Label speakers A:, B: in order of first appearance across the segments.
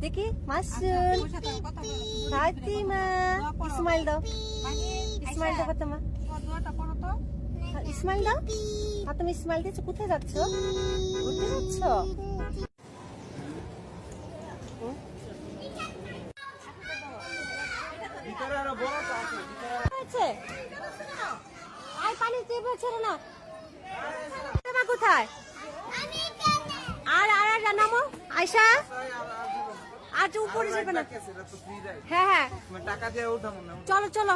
A: দেখি মাসুল ফাতিমা ইসমাইল দাও, ইসমাইল দাও ফাতেমা, ইসমাইল দাও। ফাতেমা ইসমাইল দিয়েছো, কোথায় যাচ্ছ? ঘুরতে যাচ্ছ? আয় পানি চেপে ছেড়ে না। ফাতেমা কোথায়? আর নামো আয়শা। আজ উপরে যাবে না। হ্যাঁ হ্যাঁ
B: টাকা দিয়ে উঠাবো না।
A: চলো চলো।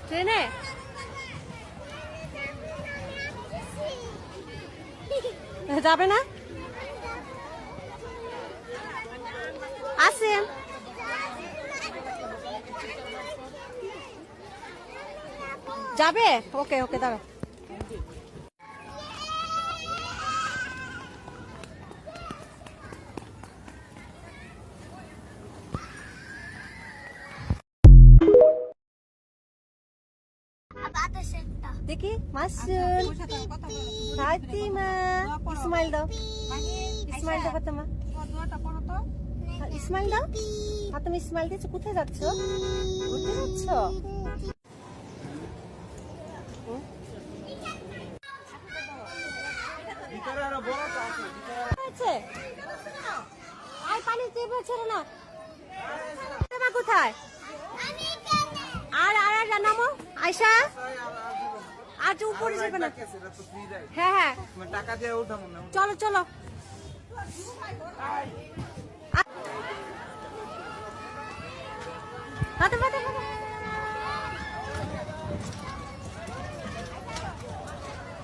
A: ট্রেনে যাবে না? আসেন যাবে? ওকে ওকে দাঁড়াও। দেখি মাসুল ফাতিমা ইসমাইল দাও, ইসমাইল দাও ফাতেমা, ইসমাইল দাও। ফাতেমা ইসমাইল দিয়েছো, কোথায় যাচ্ছ? ঘুরতে যাচ্ছ? আয় পানি চেপে ছেড়ে না। ফাতেমা কোথায়? আর নামো আয়শা। আজ উপরে যাবে না। হ্যাঁ হ্যাঁ
B: টাকা দিয়ে উঠাবো না।
A: চলো চলো।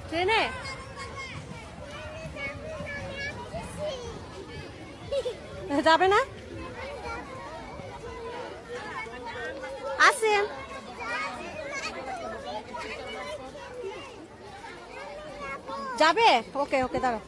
A: ট্রেনে যাবে না? আসেন যাবে? ওকে ওকে দাঁড়াও।